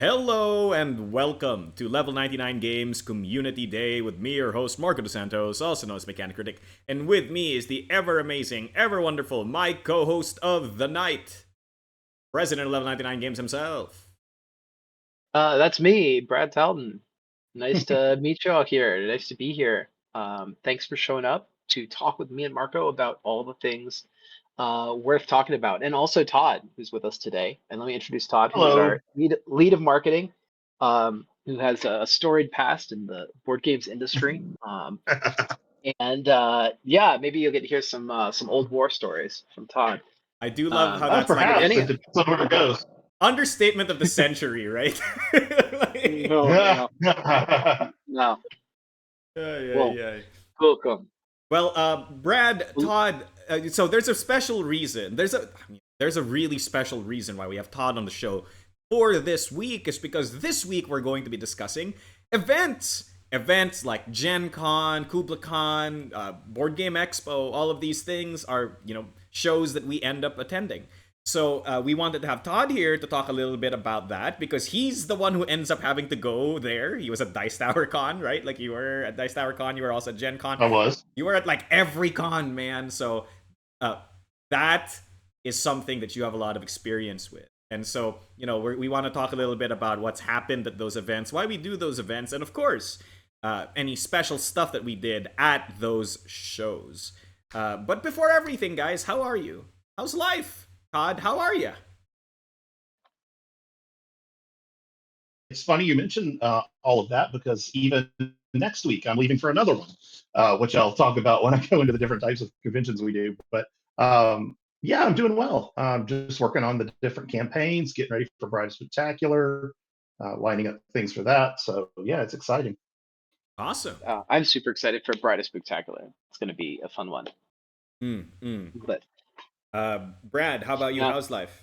Hello and welcome to Level 99 Games Community Day with me, your host, Marco DeSantos, also known as Mechanic Critic, and with me is the ever amazing, ever wonderful, my co-host of the night, President of Level 99 Games himself. That's me, Brad Talton. Nice to meet you all here. Nice to be here. Thanks for showing up to talk with me and Marco about all the things worth talking about. And also Todd, who's with us today. And let me introduce Todd, who is Hello. our lead of marketing, who has a storied past in the board games industry. Yeah, maybe you'll get to hear some old war stories from Todd. I do love how Oh, that's like perhaps Any it depends on where it goes. understatement of the century, right? no, no, no. Yeah, Well, yeah. welcome. Well, Brad, Todd. So there's a special reason. There's a really special reason why we have Todd on the show for this week. Is because this week we're going to be discussing events like Gen Con, Kubla Khan, Board Game Expo. All of these things are shows that we end up attending. So we wanted to have Todd here to talk a little bit about that because he's the one who ends up having to go there. He was at Dice Tower Con, right? Like you were at Dice Tower Con, you were also at Gen Con. I was. You were at like every con, man. So uh, that is something that you have a lot of experience with. And so, we want to talk a little bit about what's happened at those events, why we do those events, and of course, any special stuff that we did at those shows. But before everything, guys, how are you? How's life? Todd, how are you? It's funny you mentioned all of that because even next week I'm leaving for another one, which I'll talk about when I go into the different types of conventions we do. But yeah, I'm doing well. Just working on the different campaigns, getting ready for Bride Spectacular, lining up things for that. So yeah, it's exciting. Awesome. I'm super excited for Brightest Spectacular. It's going to be a fun one. Mm, mm. But Brad, how about you? yeah, How's life?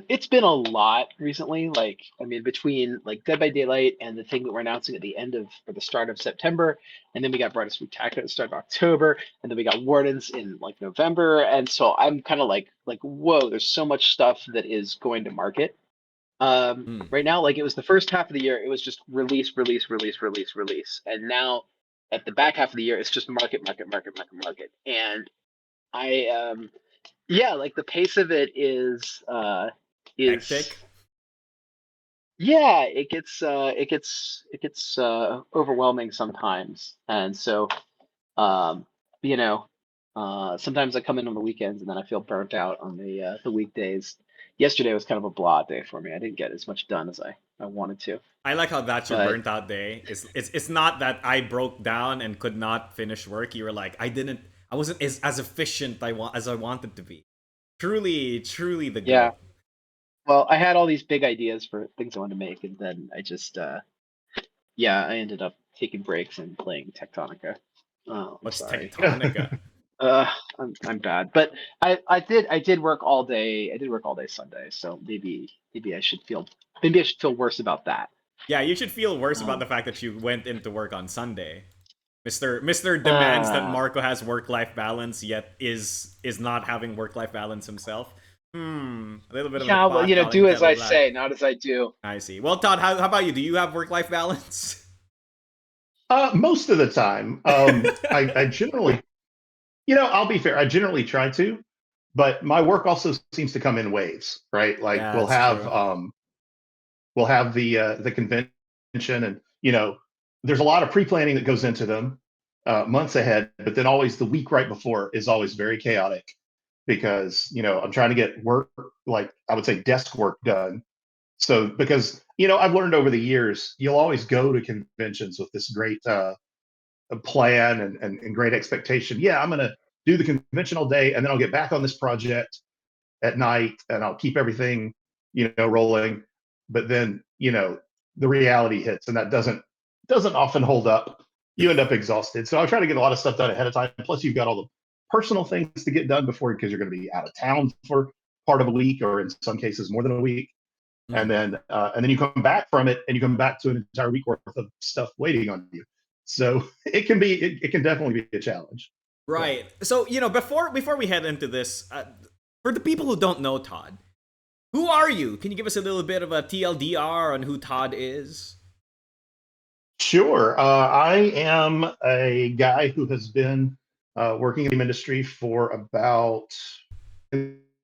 it's been a lot recently. Like, I mean, between like Dead by Daylight and the thing that we're announcing at the end of or the start of September, and then we got Brightest Spectacular at the start of October, and then we got Wardens in like November, and so I'm kind of like, whoa, there's so much stuff that is going to market. Mm. Right now, like it was the first half of the year, it was just release, release, release, release, release, and now at the back half of the year, it's just market, market, market, market, market, and I yeah, like the pace of it is Hectic? yeah, it gets overwhelming sometimes. And so um you know sometimes I come in on the weekends and then I feel burnt out on the weekdays. Yesterday was kind of a blah day for me. I didn't get as much done as I wanted to. I like how that's your But burnt out day. It's not that I broke down and could not finish work. You were like, I wasn't as efficient as I wanted to be. Truly, truly the yeah, goat. well, I had all these big ideas for things I wanted to make, and then I just yeah, I ended up taking breaks and playing Tectonica. Oh, I'm What's sorry. Tectonica? Uh, I'm bad, but I did work all day. I did work all day Sunday, so maybe I should feel worse about that. Yeah, you should feel worse about Um, the fact that you went into work on Sunday. Mister demands that uh, Marco has work life balance, yet is not having work life balance himself. A little bit of a yeah, well, pot calling the do as kettle I black. say, not as I do. I see. Well, Todd, how about you? Do you have work life balance? Most of the time, I generally, I'll be fair. I generally try to, but my work also seems to come in waves, right? Like Yeah, we'll that's have true. the convention, and there's a lot of pre-planning that goes into them months ahead, but then always the week right before is always very chaotic because I'm trying to get work, like I would say desk work done. So because I've learned over the years, you'll always go to conventions with this great plan and great expectation. Yeah, I'm going to do the convention all day, and then I'll get back on this project at night, and I'll keep everything rolling. But then the reality hits, and that doesn't often hold up. You end up exhausted. So I try to get a lot of stuff done ahead of time. Plus, you've got all the personal things to get done before because you're going to be out of town for part of a week, or in some cases more than a week. Mm. And then you come back from it, and you come back to an entire week worth of stuff waiting on you. So it can definitely be a challenge. But Right. So before we head into this, for the people who don't know Todd, Who are you? Can you give us a little bit of a TLDR on who Todd is? Sure. I am a guy who has been working in the industry for about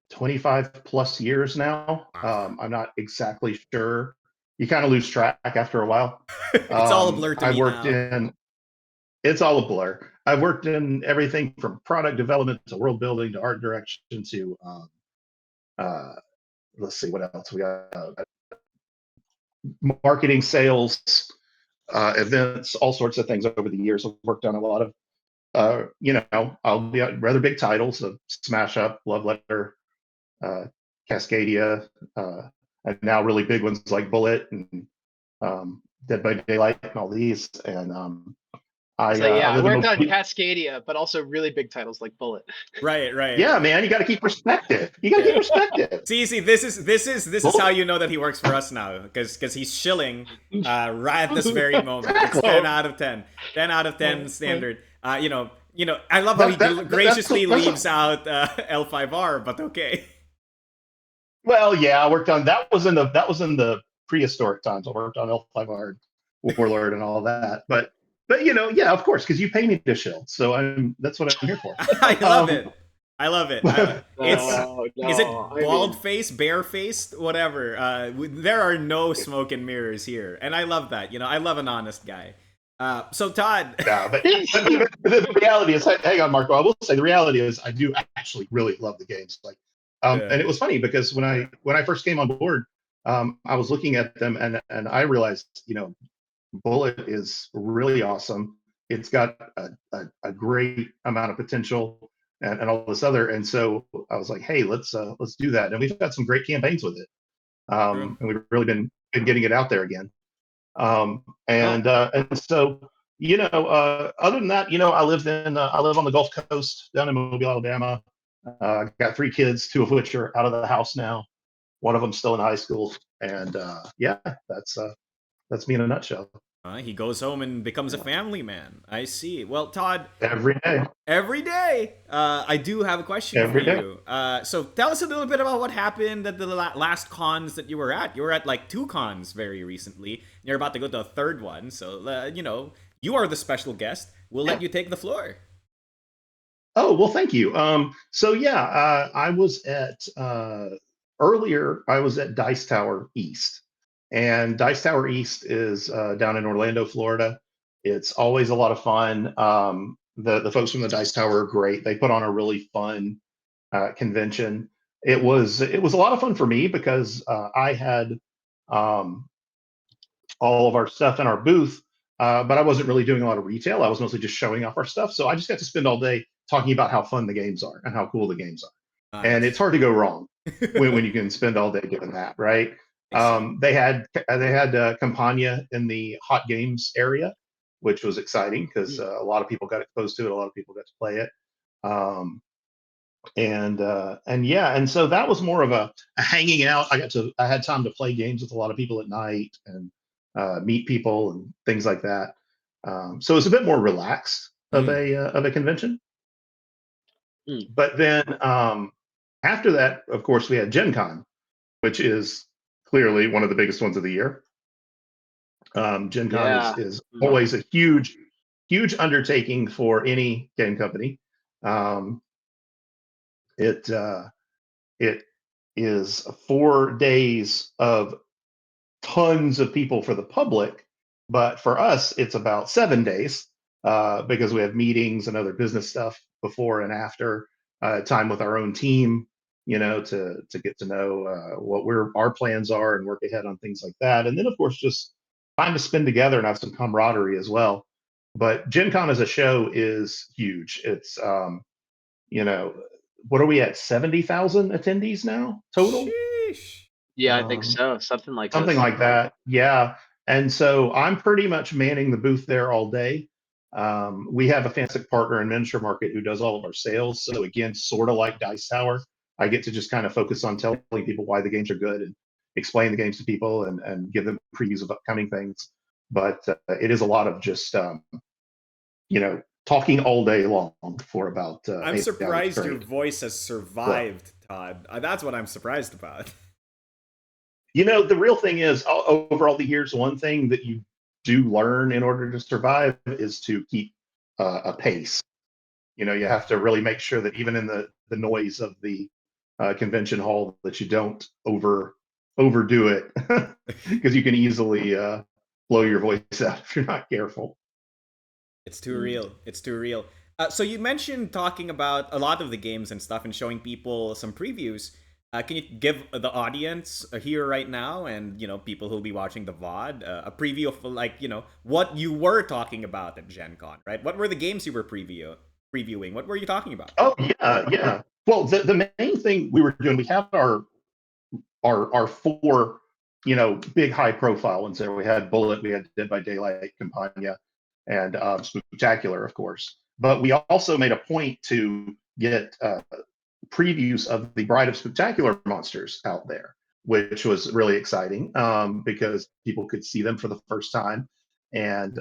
25 plus years now. Wow. I'm not exactly sure. You kind of lose track after a while. It's all a blur to I me worked now. in, it's all a blur. I've worked in everything from product development to world building to art direction to, uh, let's see, what else we got? Marketing, sales, events, all sorts of things over the years. I've worked on a lot of, I'll be rather big titles of Smash Up, Love Letter, uh, Cascadia, and now really big ones like Bullet and Dead by Daylight and all these. And So I yeah, I live in worked on Mobile. Cascadia, but also really big titles like Bullet. Right, right. Yeah, man, you got to keep perspective. You got to keep Yeah. perspective. See, this is how you know that he works for us now, because he's shilling right at this very moment. It's Exactly. 10 out of 10, 10 out of 10 standard. I love how he graciously that's leaves out L5R, but okay. Well, yeah, I worked on that was in the prehistoric times. I worked on L5R, Warlord, and all that. But yeah, of course, because you pay me to shill, so that's what I'm here for. I love Um, it. I love it. It's No, is no. it bald face, bare faced, whatever. There are no smoke and mirrors here, and I love that. I love an honest guy. So Todd, yeah, but the reality is, hang on, Marco. I will say the reality is, I do actually really love the games. Like, yeah. and it was funny because when I first came on board, I was looking at them and I realized, Bullet is really awesome. It's got a great amount of potential and all this other. And so I was like, hey, let's do that. And we've got some great campaigns with it. True. And we've really been getting it out there again. Oh, And so other than that, I live on the Gulf Coast down in Mobile, Alabama. I got 3 kids, 2 of which are out of the house now. One of them still in high school, and yeah, that's me in a nutshell. He goes home and becomes a Yeah. family man. I see. Well, Todd, Every day, every day, I do have a question for every day. you. So tell us a little bit about what happened at the last cons that you were at. You were at like 2 cons very recently. You're about to go to a third one. So, you are the special guest. We'll let you take the floor. Oh, well, thank you. So yeah, I was at earlier. I was at Dice Tower East, and Dice Tower East is down in Orlando, Florida. It's always a lot of fun. The folks from the Dice Tower are great. They put on a really fun convention. It was a lot of fun for me because I had um, all of our stuff in our booth, but I wasn't really doing a lot of retail. I was mostly just showing off our stuff. So I just got to spend all day talking about how fun the games are and how cool the games are. And it's Nice. hard to go wrong when you can spend all day doing that, right? I see. They had Campania in the hot games area, which was exciting because a lot of people got exposed to it. A lot of people got to play it. Um, and yeah, and so that was more of a hanging out. I had time to play games with a lot of people at night and meet people and things like that. So it was a bit more relaxed Mm. of a convention. mm, But then after that, of course, we had Gen Con, which is clearly one of the biggest ones of the year. Gen Con is yeah. is Mm. always a huge undertaking for any game company. Um, it It is 4 days of tons of people for the public, but for us, it's about 7 days because we have meetings and other business stuff before and after, time with our own team, to get to know what our plans are and work ahead on things like that, and then of course just time to spend together and have some camaraderie as well. But Gen Con as a show is huge. It's you know, what are we at? 70,000 attendees now total? Sheesh. Yeah, I think Um, so. Something like Something this. like that. Yeah. And so I'm pretty much manning the booth there all day. We have a fantastic partner in Miniature Market who does all of our sales. So again, sort of like Dice Tower, I get to just kind of focus on telling people why the games are good and explain the games to people and give them previews of upcoming things. But it is a lot of just talking all day long for about I'm 8 hours surprised your straight. voice has So survived, Todd. That's what I'm surprised about. The real thing is, over all the years, one thing that you do learn in order to survive is to keep a pace. You have to really make sure that even in the noise of the convention hall, that you don't overdo it, because you can easily blow your voice out if you're not careful. It's too real. It's too real. So you mentioned talking about a lot of the games and stuff and showing people some previews. Can you give the audience here right now, and people who'll be watching the VOD, a preview of what you were talking about at Gen Con, right? What were the games you were previewing? What were you talking about? Oh yeah, yeah. Well, the main thing we were doing, we have our four, big high profile ones there. We had Bullet, we had Dead by Daylight, Campania, and Spectacular, of course. But we also made a point to get previews of the Bride of Spectacular monsters out there, which was really exciting, because people could see them for the first time, and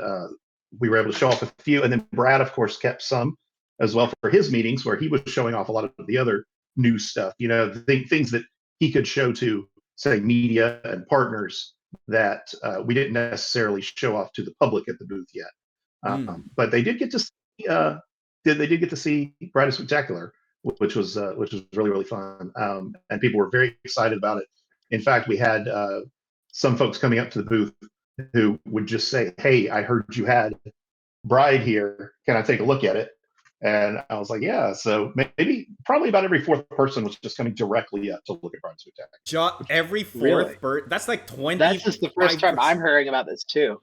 we were able to show off a few. And then Brad, of course, kept some as well for his meetings, where he was showing off a lot of the other new stuff. Things that he could show to, say, media and partners that we didn't necessarily show off to the public at the booth yet. But they did get to see. They did get to see Bride of Spectacular, which was really really fun, and people were very excited about it. In fact, we had some folks coming up to the booth who would just say, "Hey, I heard you had Bride here. Can I take a look at it?" And I was like, "Yeah." So probably about every fourth person was just coming directly up to look at Bride Spectacular. Every Really? fourth bird. That's like 20. That's just the first time I'm hearing about this too.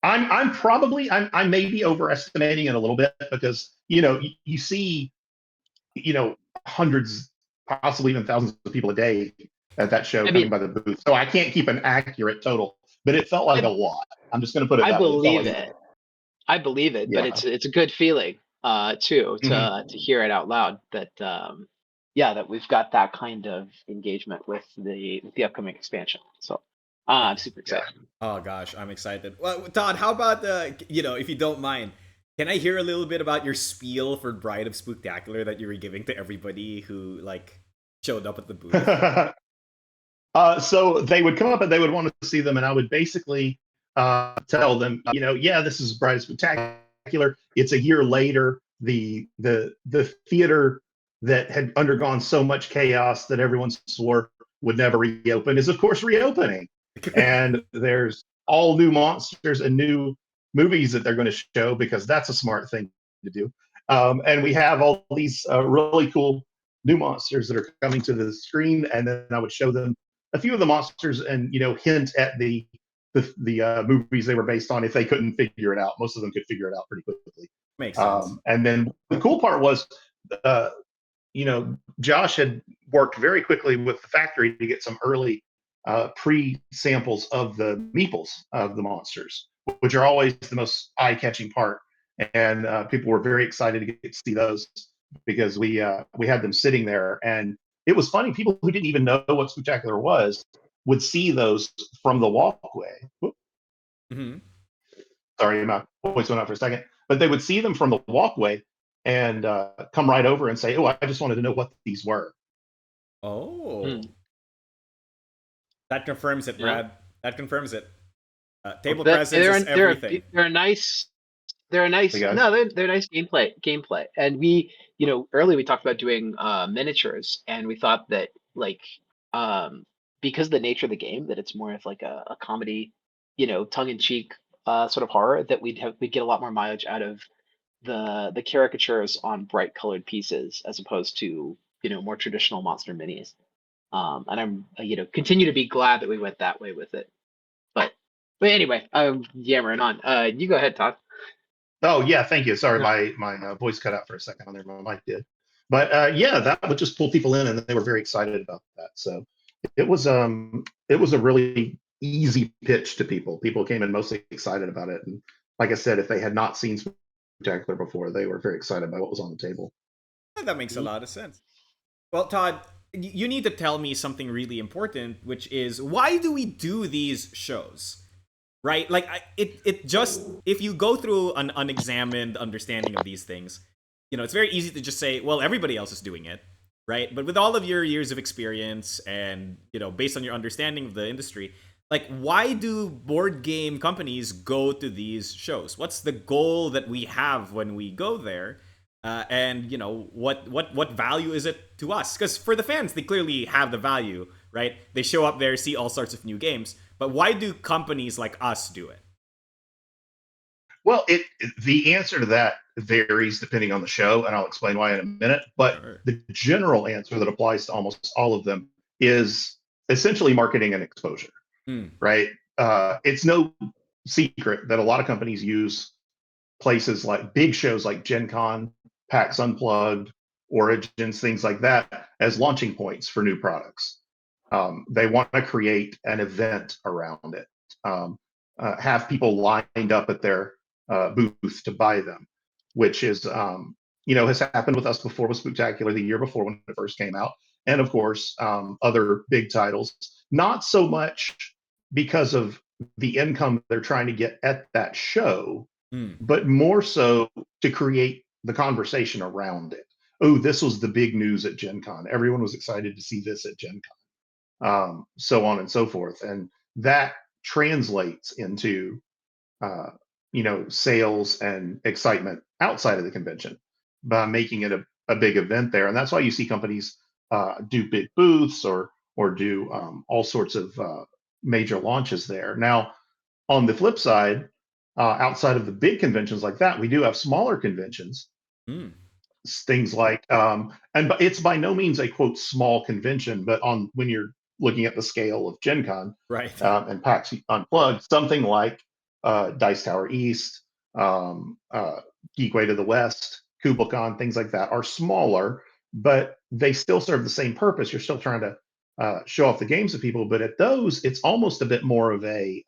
I may be overestimating it a little bit, because you see hundreds, possibly even thousands of people a day at that show coming by the booth. So I can't keep an accurate total, but it felt like a lot. I'm just going to put it that way. I believe it, Yeah. but it's a good feeling too to hear it out loud that that we've got that kind of engagement with the upcoming expansion. So I'm super excited. Oh gosh, I'm excited. Well, Todd, how about if you don't mind, can I hear a little bit about your spiel for Bride of Spooktacular that you were giving to everybody who showed up at the booth? So they would come up and they would want to see them, and I would basically tell them, yeah, this is Bride of Spectacular. It's a year later. The theater that had undergone so much chaos that everyone swore would never reopen is, of course, reopening. And there's all new monsters and new movies that they're going to show, because that's a smart thing to do. And we have all these really cool new monsters that are coming to the screen, and then I would show them a few of the monsters and hint at the movies they were based on if they couldn't figure it out. Most of them could figure it out pretty quickly. Makes sense. And then the cool part was, Josh had worked very quickly with the factory to get some early pre-samples of the meeples of the monsters, which are always the most eye-catching part. And people were very excited to get to see those, because we had them sitting there, and it was funny. People who didn't even know what Spectacular was would see those from the walkway. Mm-hmm. Sorry, my voice went out for a second. But they would see them from the walkway and come right over and say, "Oh, I just wanted to know what these were." Oh. That confirms it, Brad. That confirms it. Table presence is everything. They're nice. They're a nice. No, they're nice gameplay. And we, early we talked about doing miniatures, and we thought that because of the nature of the game, that it's more of like a comedy, tongue in cheek sort of horror, that we'd get a lot more mileage out of the caricatures on bright colored pieces as opposed to more traditional monster minis. And I'm continue to be glad that we went that way with it. But anyway, I'm yammering on. You go ahead, Todd. Oh yeah, thank you. Sorry, my voice cut out for a second on there. My mic did, but that would just pull people in, and they were very excited about that. So it was a really easy pitch to people. People came in mostly excited about it, and like I said, if they had not seen Spectacular before, they were very excited by what was on the table. That makes a lot of sense. Well, Todd, you need to tell me something really important, which is, why do we do these shows? Right? It just, if you go through an unexamined understanding of these things, it's very easy to just say, well, everybody else is doing it. right? But with all of your years of experience and, based on your understanding of the industry, like, why do board game companies go to these shows? What's the goal that we have when we go there? And what value is it to us? Because for the fans, they clearly have the value, right? They show up there, see all sorts of new games. But why do companies like us do it? Well, the answer to that varies depending on the show, and I'll explain why in a minute. But Sure. the general answer that applies to almost all of them is essentially marketing and exposure, Hmm. right? It's no secret that a lot of companies use places like big shows like Gen Con, PAX Unplugged, Origins, things like that as launching points for new products. They want to create an event around it, have people lined up at their booth to buy them, which is, has happened with us before with Spooktacular the year before when it first came out. And of course, other big titles, not so much because of the income they're trying to get at that show, Hmm. but more so to create the conversation around it. Oh, this was the big news at Gen Con. Everyone was excited to see this at Gen Con, so on and so forth. And that translates into, sales and excitement outside of the convention by making it a big event there. And that's why you see companies do big booths or do all sorts of major launches there. Now, on the flip side, outside of the big conventions like that, we do have smaller conventions, Hmm. things like, and it's by no means a quote small convention, but on when you're looking at the scale of Gen Con Right. and PAX Unplugged, something like Dice Tower East, Geekway to the West, KublaCon, things like that are smaller, but they still serve the same purpose. You're still trying to show off the games to people, but at those, it's almost a bit more of a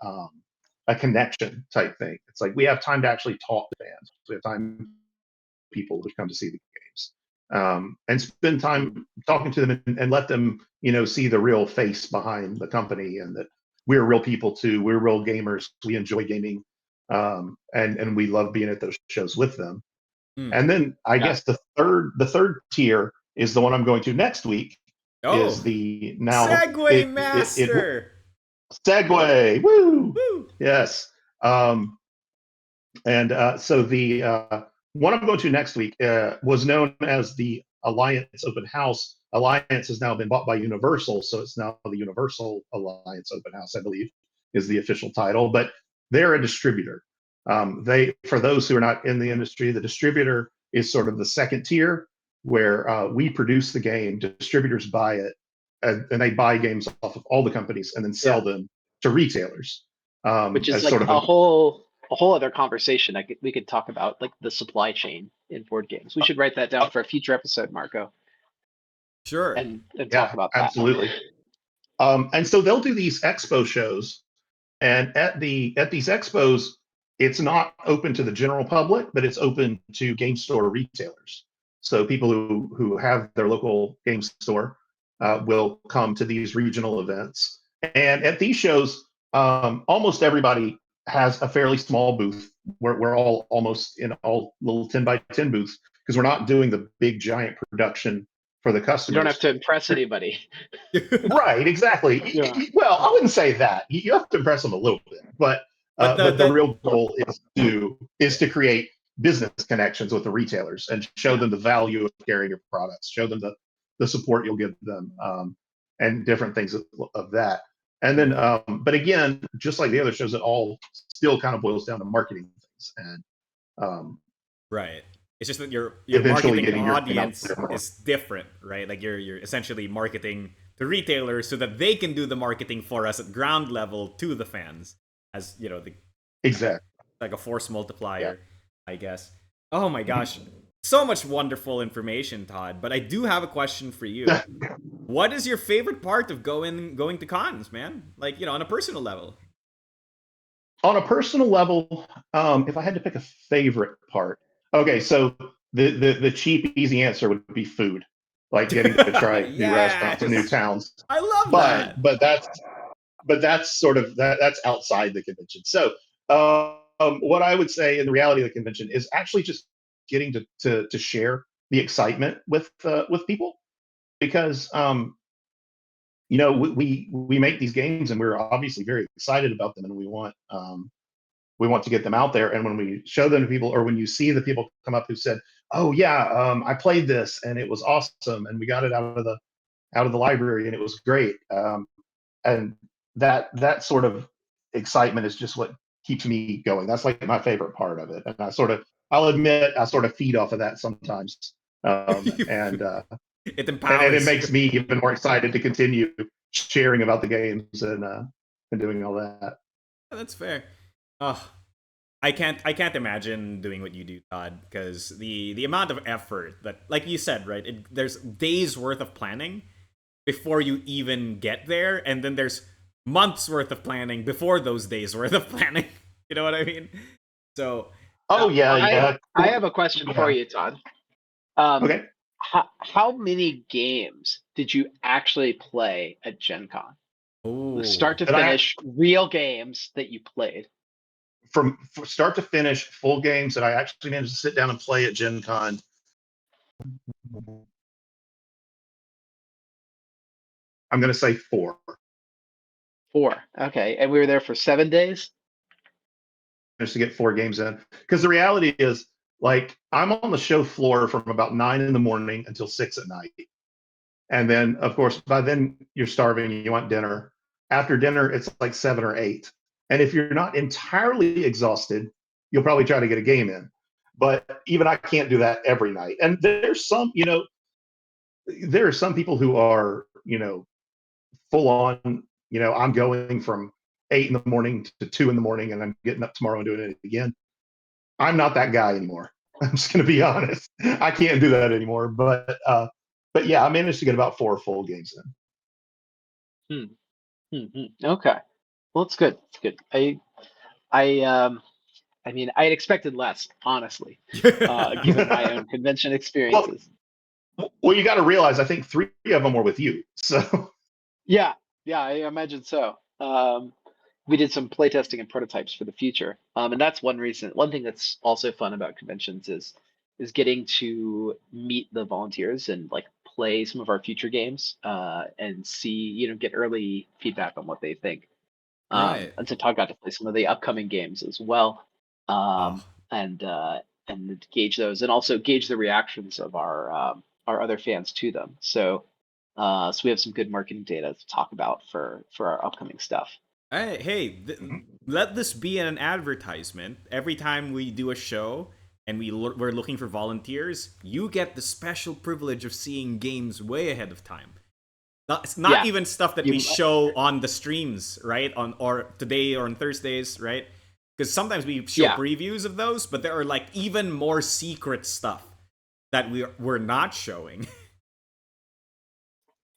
connection type thing. It's like we have time to actually talk to fans. We have time people to come to see the games, and spend time talking to them and let them, see the real face behind the company and that we're real people too. We're real gamers. We enjoy gaming, and we love being at those shows with them. Hmm. And then I Yeah. guess the third tier is the one I'm going to next week. Is Oh, the now Segway it Master. segue? Woo! Woo. Yes. Um, and so the one I'm going to next week was known as the Alliance Open House. Alliance has now been bought by Universal, so it's now the Universal Alliance Open House, I believe, is the official title. But they're a distributor. For those who are not in the industry, the distributor is sort of the second tier where we produce the game, distributors buy it, and they buy games off of all the companies and then sell them to retailers Which is as like sort of a whole other conversation. We could talk about like the supply chain in board games. We should write that down for a future episode, Marco, Sure. and talk yeah, about that. absolutely. And so they'll do these expo shows, and at these expos, it's not open to the general public, but it's open to game store retailers. So people who have their local game store will come to these regional events, and at these shows, almost everybody has a fairly small booth. We're all almost in all little 10 by 10 booths because we're not doing the big giant production for the You don't have customers. to impress anybody. Right, exactly. Yeah. Well, I wouldn't say that. You have to impress them a little bit, but But but the real goal is to create business connections with the retailers and show them the value of carrying your products, show them the support you'll give them, and different things of that. And then, but again, just like the other shows, it all still kind of boils down to marketing things and Right. It's just that your eventually marketing getting your name out audience there more. is different, right? Like you're essentially marketing to retailers so that they can do the marketing for us at ground level to the fans, as Exactly. like a force Yeah. multiplier, I guess. Oh my gosh, so much wonderful information, Todd. But I do have a question for you. What is your favorite part of going to cons, man? Like, on a personal level. On a personal level, if I had to pick a favorite part, okay, so the cheap, easy answer would be food, like getting to try new restaurants and new Yes, towns. I love But that. that's sort of that's outside the convention. So what I would say in the reality of the convention is actually just getting to share the excitement with people. because we make these games and we're obviously very excited about them, and we want to get them out there. And when we show them to people, or when you see the people come up who said, "Oh yeah, I played this and it was awesome, and we got it out of the library and it was great," and that sort of excitement is just what keeps me going. That's like my favorite part of it, and I'll admit I sort of feed off of that sometimes, and It and it empowers you. makes me even more excited to continue sharing about the games and doing all that. That's fair. Oh, I can't imagine doing what you do, Todd, because the amount of effort that, like you said, right? There's days worth of planning before you even get there, and then there's months worth of planning before those days worth of planning. You know what I mean? So, Oh yeah, I yeah. I have a question for Yeah. you, Todd. Um, Okay. how many games did you actually play at Gen Con? Start oh, to And I finish, real games that you played. from start to finish, full games that I actually managed to sit down and play at Gen Con. I'm going to say 4. 4. Okay, and we were there for 7 days. Managed to get 4 games in, because the reality is, like, I'm on the show floor from about 9 in the morning until 6 at night, and then of course by then you're starving, you want dinner. After dinner, it's like 7 or 8, and if you're not entirely exhausted, you'll probably try to get a game in. But even I can't do that every night. And there are some people who are, full on, I'm going from 8 in the morning to 2 in the morning, and I'm getting up tomorrow and doing it again. I'm not that guy anymore. I'm just going to be honest. I can't do that anymore. But yeah, I managed to get about 4 full games Hmm. Okay. Well, it's good. It's good. I mean, I had expected less, honestly, given my own convention in. Well, experiences. you got to realize, I think 3 of them were with you. So Yeah, yeah, I imagine so. We did some playtesting and prototypes for the future, and that's one reason. One thing that's also fun about conventions is getting to meet the volunteers and like play some of our future games, and see, get early feedback on what they think. right. And so Todd got to play some of the upcoming games as well, Oh, and gauge those, and also gauge the reactions of our other fans to them. So we have some good marketing data to talk about for our upcoming stuff. hey, let this be an advertisement. Every time we do a show and we're looking for volunteers, you get the special privilege of seeing games way ahead of time. It's not Yeah, even stuff that we you. show on the streams, right? Or today or on Thursdays, right? Because sometimes we show Yeah, previews of those, but there are like even more secret stuff that we're not showing.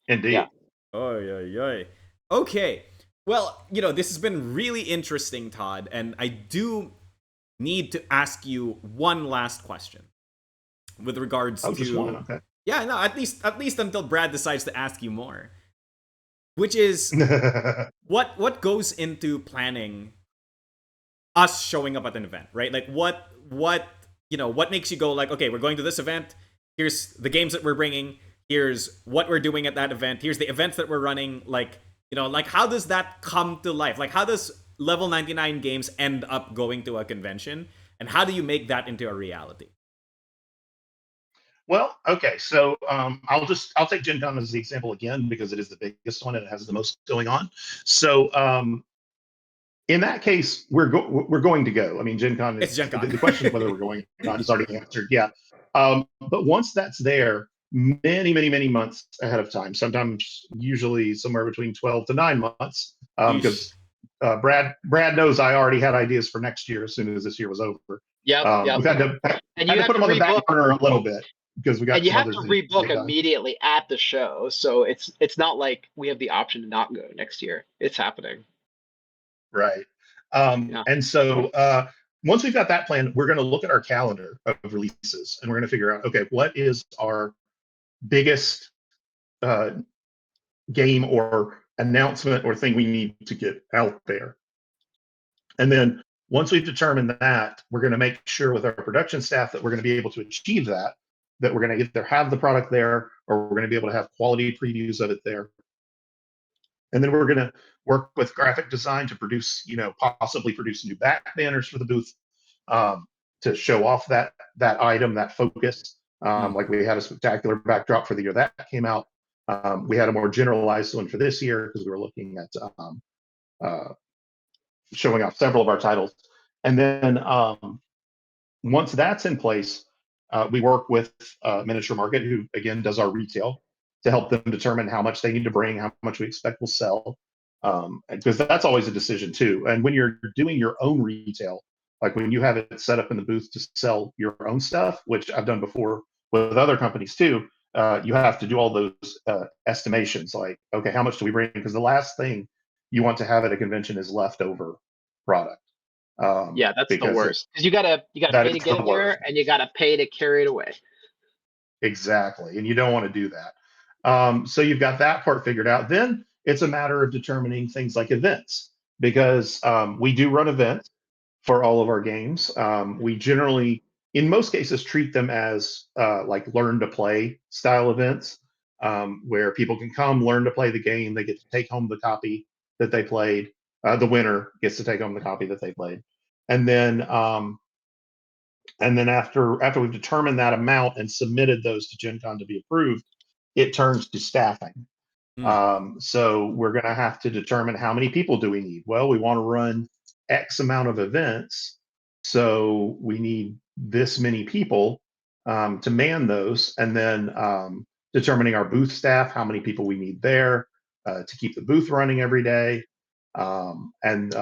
yeah. indeed. Oh yeah, yeah. Okay. Well, this has been really interesting, Todd, and I do need to ask you one last question with regards Oh, just one. to, Okay. yeah, no, at least until Brad decides to ask you more, which is what goes into planning us showing up at an event, right? Like what makes you go like, okay, we're going to this event. Here's the games that we're bringing. Here's what we're doing at that event. Here's the events that we're running. Like how does that come to life? Like how does level 99 games end up going to a convention, and how do you make that into a reality? Well, okay, so I'll take Gen Con as the example again, because it is the biggest one and it has the most going on. So in that case, we're going to go. I mean, Gen Con It's is Gen Con. the question of whether we're going or not is already answered. Yeah, but once that's there, many, many, many months ahead of time, sometimes usually somewhere between 12 to 9 months, Yeesh. because Brad knows I already had ideas for next year as soon as this year was over. Yep, yep. We've And had you to have put to them on the back rebook, burner a little bit because we got and you some have to others that need to rebook get done. immediately at the show. So it's not like we have the option to not go next year. It's happening. Right. Yeah. And so once we've got that plan, we're going to look at our calendar of releases, and we're going to figure out, okay, what is our biggest uh, game or announcement or thing we need to get out there. And then once we've determined that, we're going to make sure with our production staff that we're going to be able to achieve that. that we're going to either have the product there or we're going to be able to have quality previews of it there. And then we're going to work with graphic design to produce, possibly produce new back banners for the booth, to show off that item, that focus. Like we had a spectacular backdrop for the year that came out. We had a more generalized one for this year because we were looking at showing off several of our titles. And then once that's in place, we work with Miniature Market, who again does our retail, to help them determine how much they need to bring, how much we expect will sell, because that's always a decision too. And when you're doing your own retail, like when you have it set up in the booth to sell your own stuff, which I've done before with other companies too, you have to do all those estimations, like, okay, how much do we bring? Because the last thing you want to have at a convention is leftover product. Yeah, that's the worst, because you gotta pay to get it there, and you gotta pay to carry it away. Exactly, and you don't want to do that. So you've got that part figured out. Then it's a matter of determining things like events, because we do run events for all of our games. We generally, in most cases, treat them as like learn to play style events, where people can come learn to play the game. They get to take home the copy that they played. The winner gets to take home the copy that they played, and then after we've determined that amount and submitted those to Gen Con to be approved, it turns to staffing. So we're going to have to determine how many people do we need. Well, we want to run X amount of events, so we need this many people to man those, and then determining our booth staff, how many people we need there to keep the booth running every day, and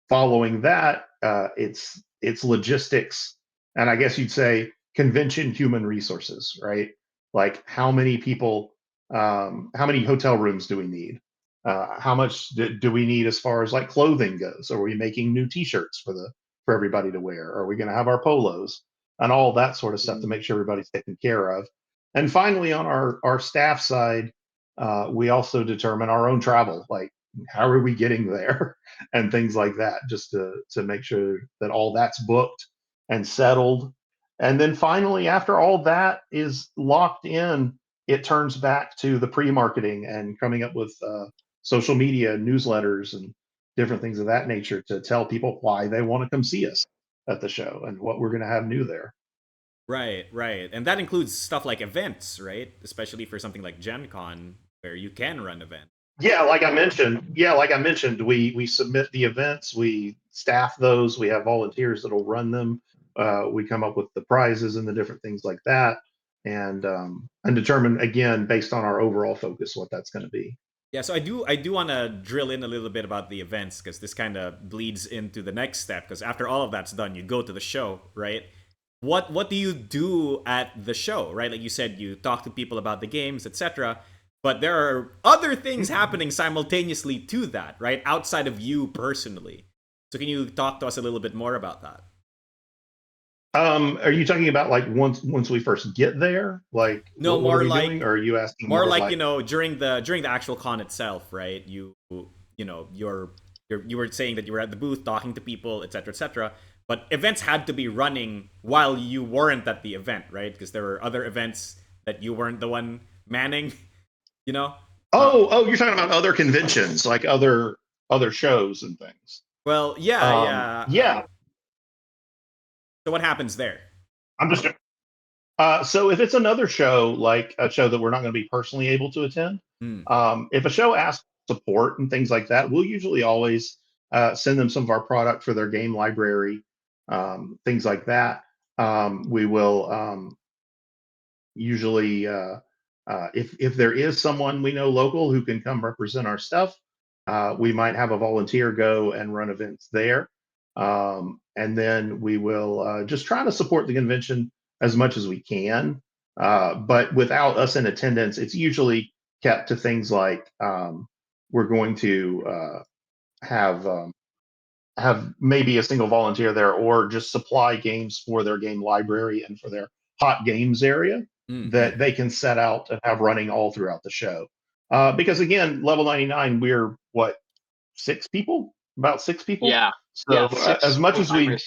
following that, it's logistics, and I guess you'd say convention human resources, right? Like how many people, how many hotel rooms do we need? How much do we need as far as like clothing goes? Are we making new T-shirts for everybody to wear? Are we going to have our polos and all that sort of stuff to make sure everybody's taken care of? And finally, on our staff side, we also determine our own travel, like how are we getting there and things like that, just to make sure that all that's booked and settled. And then finally, after all that is locked in, it turns back to the pre-marketing and coming up with social media, newsletters, and different things of that nature to tell people why they want to come see us at the show and what we're going to have new there. Right. And that includes stuff like events, right? Especially for something like Gen Con, where you can run events. Yeah, like I mentioned, we submit the events, we staff those, we have volunteers that'll run them. We come up with the prizes and the different things like that, and determine again based on our overall focus what that's going to be. Yeah, so I do want to drill in a little bit about the events, because this kind of bleeds into the next step. Because after all of that's done, you go to the show, right? What do you do at the show, right? Like you said, you talk to people about the games, etc. But there are other things happening simultaneously to that, right? Outside of you personally. So can you talk to us a little bit more about that? Are you talking about like once we first get there? Like no, what more are we like doing? Or are you asking more like during the actual con itself, right? You were saying that you were at the booth talking to people, etc., etc. But events had to be running while you weren't at the event, right? Because there were other events that you weren't the one manning. Oh, you're talking about other conventions, like other shows and things. Well, yeah. Yeah. So what happens there? I'm just so if it's another show, like a show that we're not going to be personally able to attend, if a show asks support and things like that, we'll usually always send them some of our product for their game library, things like that. We will usually, if there is someone we know local who can come represent our stuff, we might have a volunteer go and run events there. And then we will just try to support the convention as much as we can. But without us in attendance, it's usually kept to things like we're going to have maybe a single volunteer there, or just supply games for their game library and for their hot games area that they can set out and have running all throughout the show. Because again, level 99, we're what, about six people? Yeah. So as much as we,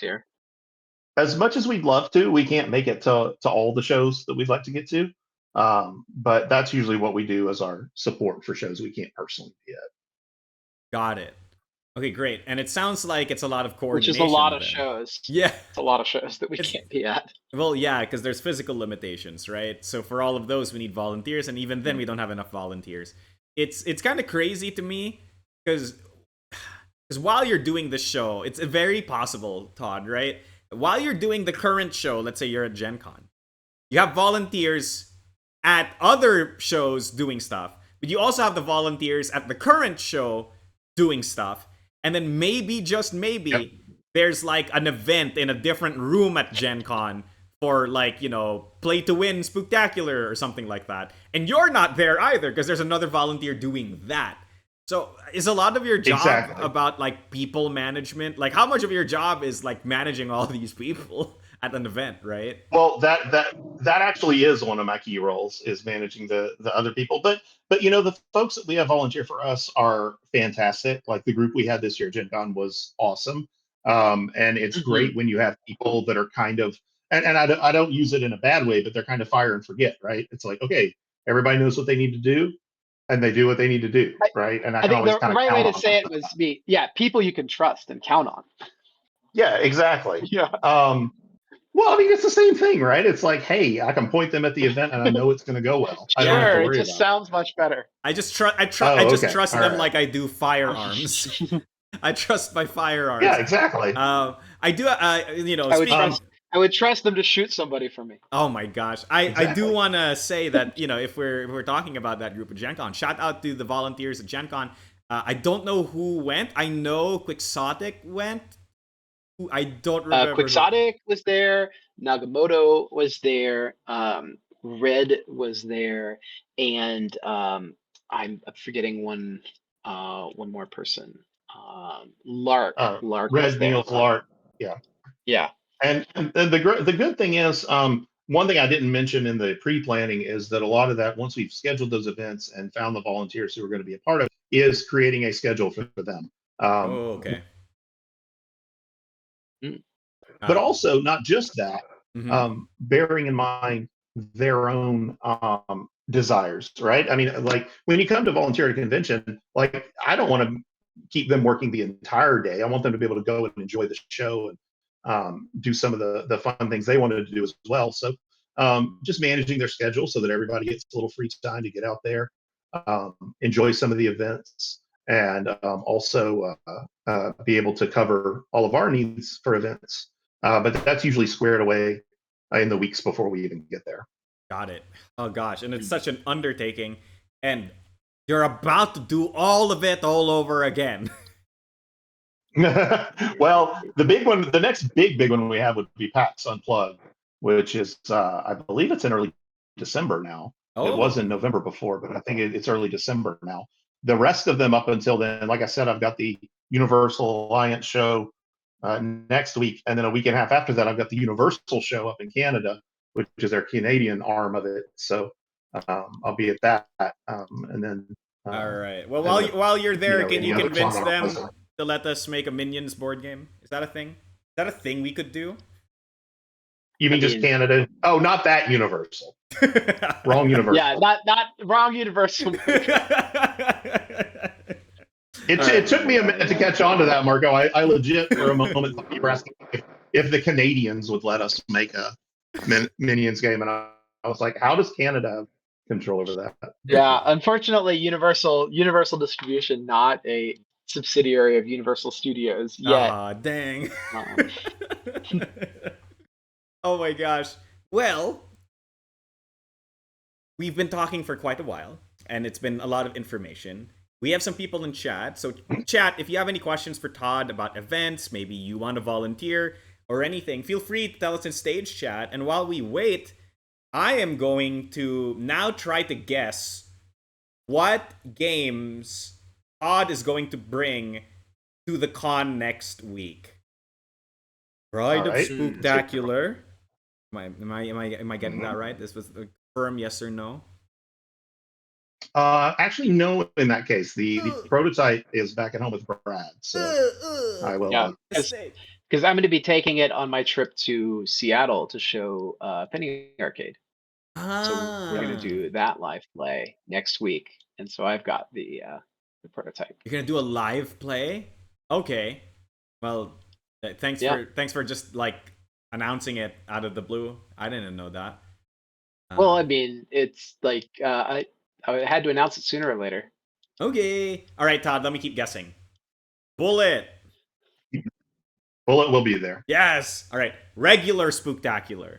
as much as we'd love to, we can't make it to all the shows that we'd like to get to. But that's usually what we do as our support for shows we can't personally be at. Got it. Okay, great. And it sounds like it's a lot of which coordination. is a lot of then. shows. Yeah. It's a lot of shows that we can't be at. Well, yeah, because there's physical limitations, right? So for all of those, we need volunteers, and even then, we don't have enough volunteers. It's kind of crazy to me because while you're doing the show, it's very possible, Todd, right? While you're doing the current show, let's say you're at Gen Con, you have volunteers at other shows doing stuff, but you also have the volunteers at the current show doing stuff, and then maybe, just maybe, there's like an event in a different room at Gen Con for like, play to win spooktacular or something like that. And you're not there either because there's another volunteer doing that. So is a lot of your job about like people management? Like how much of your job is like managing all these people at an event, right? Well, that actually is one of my key roles, is managing the other people. But the folks that we have volunteer for us are fantastic. Like the group we had this year, Gen Con, was awesome. And it's great when you have people that are kind of, and I don't use it in a bad way, but they're kind of fire and forget, right? It's like, okay, everybody knows what they need to do, and they do what they need to do, right? And I can think always the kind of right count way on to say them. it was people you can trust and count on. Yeah, exactly. Yeah. Well, I mean, it's the same thing, right? It's like, hey, I can point them at the event, and I know it's going to go well. I don't have to Sure, it worry just about sounds much better. I just trust All them right. like I do firearms. I trust my firearms. Yeah, exactly. I do. I would trust them to shoot somebody for me. Oh my gosh, I do want to say that if we're talking about that group of Gen Con, shout out to the volunteers at Gen Con. I don't know who went. I know Quixotic went. I don't remember. Quixotic was there. Nagamoto was there. Red was there, and I'm forgetting one more person. Lark. Lark. Red Neil's Lark. Yeah. Yeah. And the good thing is, one thing I didn't mention in the pre-planning is that a lot of that, once we've scheduled those events and found the volunteers who are going to be a part of it, is creating a schedule for them. Okay. But also not just that, bearing in mind their own desires, right? I mean, like when you come to volunteer at a convention, like I don't want to keep them working the entire day. I want them to be able to go and enjoy the show and do some of the fun things they wanted to do as well. So just managing their schedule so that everybody gets a little free time to get out there, enjoy some of the events, and also be able to cover all of our needs for events. But that's usually squared away in the weeks before we even get there. Got it. Oh gosh, and it's such an undertaking, and you're about to do all of it all over again. Well, the next big one we have would be PAX Unplugged, which is I believe it's in early December now. Oh. It was in November before, but I think it's early December now. The rest of them up until then, like I said, I've got the Universal Alliance show next week, and then a week and a half after that, I've got the Universal show up in Canada, which is their Canadian arm of it. So I'll be at that, and then. All right. Well, while you're there, can you convince them to let us make a Minions board game? Is that a thing? Is that a thing we could do? You mean just Canada? Oh, not that Universal. Wrong Universal. Yeah, not wrong Universal. It took me a minute to catch on to that, Marco. I legit for a moment thought you were asking if the Canadians would let us make a Minions game, and I was like, how does Canada have control over that? Yeah, unfortunately, Universal Distribution, not a subsidiary of Universal Studios yet. Aw, dang. Oh my gosh. Well, we've been talking for quite a while, and it's been a lot of information. We have some people in chat. So chat, if you have any questions for Todd about events, maybe you want to volunteer or anything, feel free to tell us in stage chat. And while we wait, I am going to now try to guess what games Todd is going to bring to the con next week. Bride of Spooktacular. Am I getting that right? This was a firm yes or no? Actually, no. In that case, the prototype is back at home with Brad, so I will. Yeah, Because I'm going to be taking it on my trip to Seattle to show Penny Arcade. So we're going to Ah, do that live play next week, and so I've got the prototype. you're gonna do a live play? Okay. Well, Yeah. thanks for just like announcing it out of the blue. I didn't know that. Well, Uh, I mean, it's like I had to announce it sooner or later. okay. All right, Todd. Let me keep guessing. Bullet. Bullet will be there. Yes. All right. Regular spooktacular.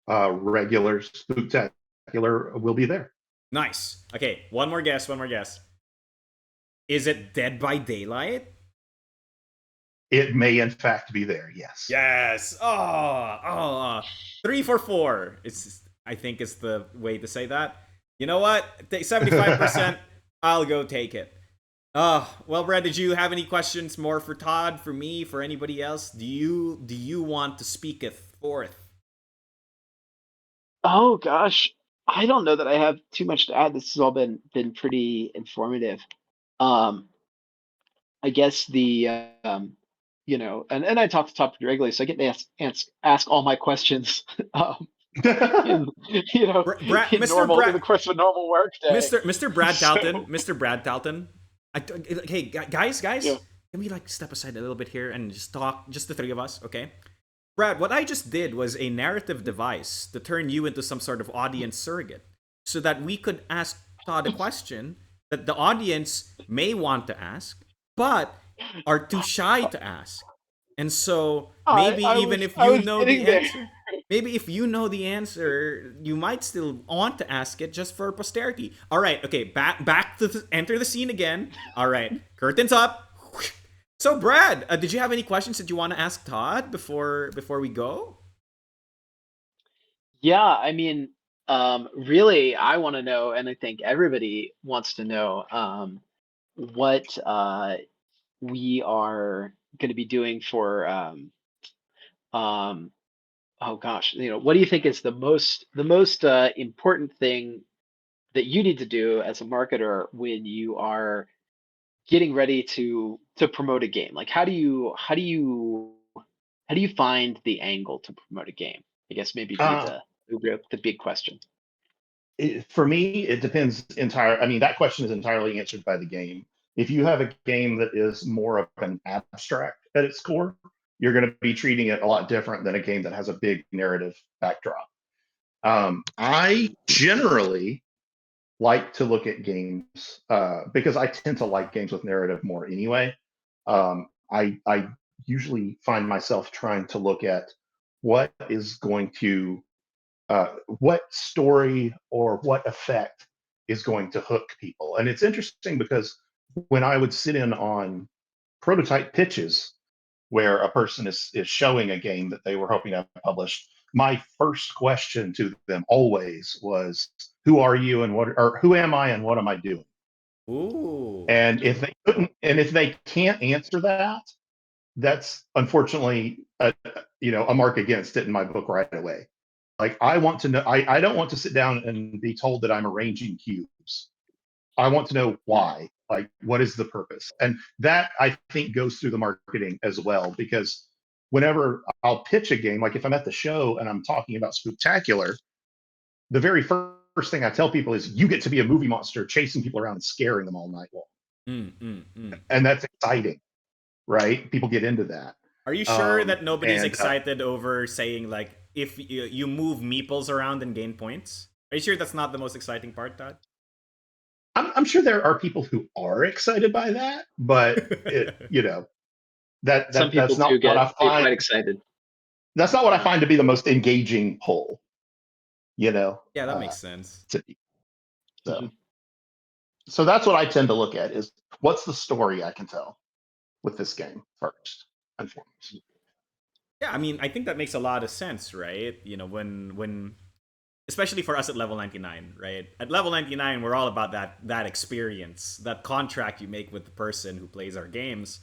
Regular Spooktacular will be there. Nice. Okay. One more guess. One more guess. Is it Dead by Daylight? It may in fact be there. Yes. Yes. Oh. 3 for 4. I think is the way to say that. You know what? 75%. I'll go take it. Well, Brad, did you have any questions more for Todd, for me, for anybody else? Do you want to speaketh forth? Oh gosh, I don't know that I have too much to add. This has all been pretty informative. Um, I guess and I talk to Top regularly, so I get to ask all my questions. In, in Mr. normal in Brad, the course of a normal work day. Mr. Brad So Talton, Mr. Brad Talton. Hey guys, yeah. can we like step aside a little bit here and just talk, just the three of us, okay? Brad, what I just did was a narrative device to turn you into some sort of audience surrogate, so that we could ask Todd a question that the audience may want to ask, but are too shy to ask. And so maybe even if I you was know the getting there. answer, maybe if you know the answer, you might still want to ask it just for posterity. All right, okay, back to enter the scene again. All right, curtains up. So, Brad, did you have any questions that you want to ask Todd before we go? Yeah, I mean, really, I want to know, and I think everybody wants to know, what we are going to be doing for um, oh gosh, what do you think is the most important thing that you need to do as a marketer when you are getting ready to promote a game? Like, how do you find the angle to promote a game? I guess maybe be Uh, the big question. for me, it depends entirely. I mean, that question is entirely answered by the game. If you have a game that is more of an abstract at its core, you're going to be treating it a lot different than a game that has a big narrative backdrop. I generally like to look at games because I tend to like games with narrative more anyway. I usually find myself trying to look at what is going to what story or what effect is going to hook people. And it's interesting because when I would sit in on prototype pitches where a person is showing a game that they were hoping to have published, my first question to them always was, "Who are you and what, or who am I and what am I doing?" Ooh. And if they couldn't, and if they can't answer that, that's unfortunately a mark against it in my book right away. Like I want to know, I don't want to sit down and be told that I'm arranging cubes. I want to know why. Like, what is the purpose? And that I think goes through the marketing as well, because whenever I'll pitch a game, like if I'm at the show and I'm talking about Spooktacular, the very first thing I tell people is you get to be a movie monster chasing people around and scaring them all night long. Mm. And that's exciting, right? People get into that. Are you sure that nobody's And excited over saying like if you move meeples around and gain points? Are you sure that's not the most exciting part, Todd? I'm sure there are people who are excited by that, but Some that's people not do what I get find. quite excited. That's not what I Yeah. find to be the most engaging pull. You know, Yeah, that makes sense. to me. So Mhm. so that's what I tend to look at is what's the story I can tell with this game first and foremost. Yeah, I mean, I think that makes a lot of sense, right? When especially for us at level 99, right? At level 99, we're all about that experience, that contract you make with the person who plays our games.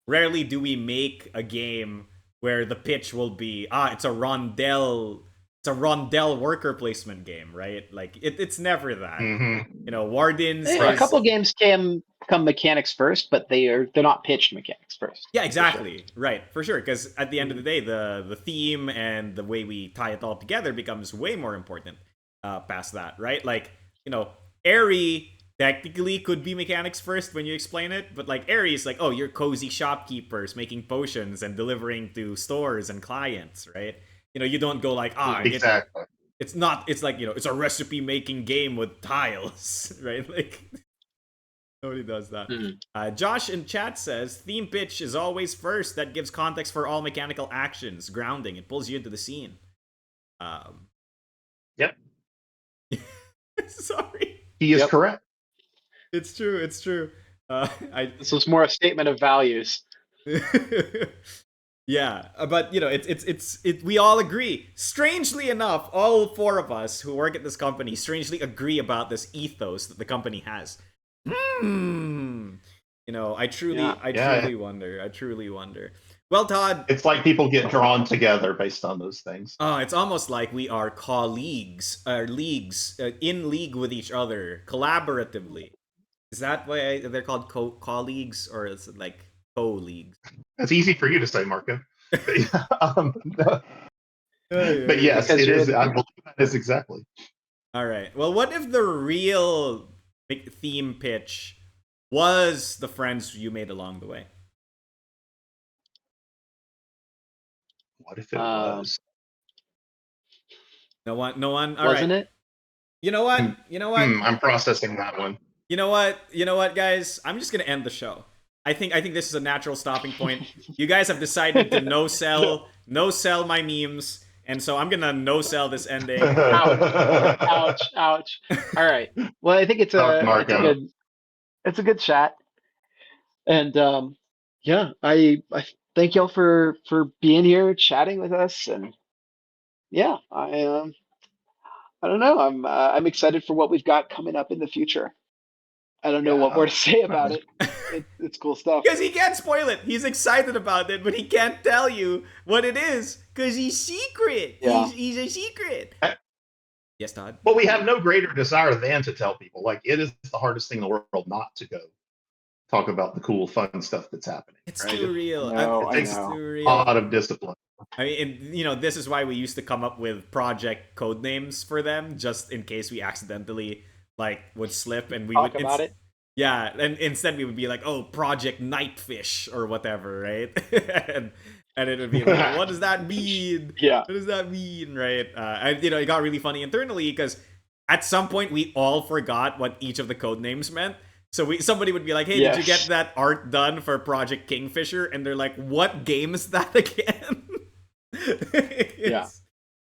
Rarely do we make a game where the pitch will be, it's a rondel it's a rondel worker placement game, right? Like it's never that. Mm-hmm. You know, Wardens. A couple games come mechanics first, but they're not pitched mechanics first. Yeah, exactly. Sure. Right, for sure. Because at the end of the day, the theme and the way we tie it all together becomes way more important past that, right? Like, you know, Airy technically could be mechanics first when you explain it, but like Airy is like, oh, you're cozy shopkeepers making potions and delivering to stores and clients, right? You know, you don't go like, exactly. It's not. It's like, you know, it's a recipe making game with tiles, right? Like. Nobody does that. Josh in chat says, theme pitch is always first. That gives context for all mechanical actions. Grounding. It pulls you into the scene. Yep. Sorry. He is correct. It's true. It's true. This was more a statement of values. Yeah, but you know, we all agree. Strangely enough, all four of us who work at this company strangely agree about this ethos that the company has. You know, I truly wonder. Well, Todd, it's like people get drawn together based on those things. Oh, it's almost like we are colleagues, leagues, in league with each other, collaboratively. Is that why they're called colleagues, or is it like co-leagues? That's easy for you to say, Marco. No. But yes, it is. I believe that is exactly. All right. Well, what if the real theme pitch was the friends you made along the way? What if it was? No one. All wasn't right. it? You know what? I'm processing that one. You know what, guys? I'm just gonna end the show. I think this is a natural stopping point. You guys have decided to no sell my memes, and so I'm gonna no sell this ending. Ouch. All right. Well, I think it's a good chat, and yeah, I thank y'all for being here, chatting with us, and yeah, I don't know. I'm excited for what we've got coming up in the future. I don't know what more to say about it. It's cool stuff. Because he can't spoil it. He's excited about it, but he can't tell you what it is because he's secret. Yeah. He's a secret. Yes, Todd? Well, we have no greater desire than to tell people. Like, it is the hardest thing in the world not to go talk about the cool, fun stuff that's happening. It's right? too real. It takes a lot of discipline. I mean, and, you know, this is why we used to come up with project code names for them, just in case we accidentally would slip and we talk would about it. Yeah, and instead we would be like, oh, Project Nightfish or whatever, right? and it would be like, what does that mean? Yeah. What does that mean, right? And, you know, it got really funny internally because at some point we all forgot what each of the code names meant. So somebody would be like, hey, did you get that art done for Project Kingfisher? And they're like, what game is that again? Yeah.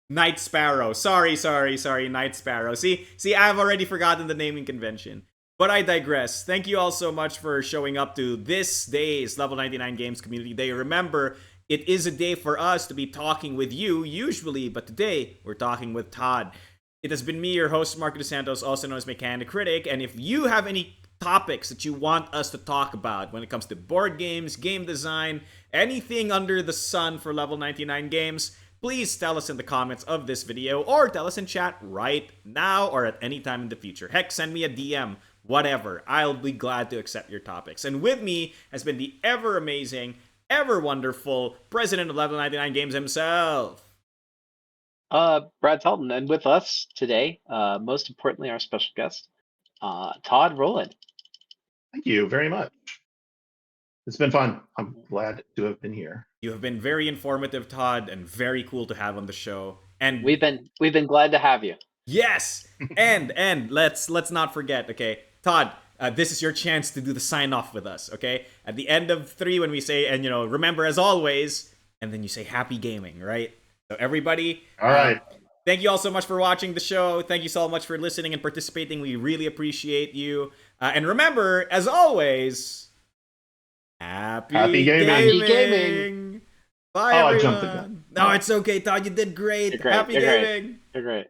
Night Sparrow. Sorry, Night Sparrow. See, I've already forgotten the naming convention. But I digress. Thank you all so much for showing up to this day's Level 99 Games Community Day. Remember, it is a day for us to be talking with you, usually, but today we're talking with Todd. It has been me, your host, Marco DeSantos, also known as Mechanic Critic, and if you have any topics that you want us to talk about when it comes to board games, game design, anything under the sun for Level 99 games, please tell us in the comments of this video or tell us in chat right now or at any time in the future. Heck, send me a DM, whatever. I'll be glad to accept your topics. And with me has been the ever amazing, ever wonderful president of Level 99 Games himself, Brad Talton, and with us today, most importantly, our special guest, Todd Rowland. Thank you very much. It's been fun. I'm glad to have been here. You have been very informative, Todd, and very cool to have on the show. And we've been glad to have you. Yes, and let's not forget, okay, Todd. This is your chance to do the sign off with us, okay? At the end of 3, when we say, and remember as always, and then you say happy gaming, right? So everybody, all right. Thank you all so much for watching the show. Thank you so much for listening and participating. We really appreciate you. And remember, as always, happy gaming. Happy gaming. Bye, everyone. I jumped the gun. No, it's okay, Todd. You did great. Happy gaming. You're great.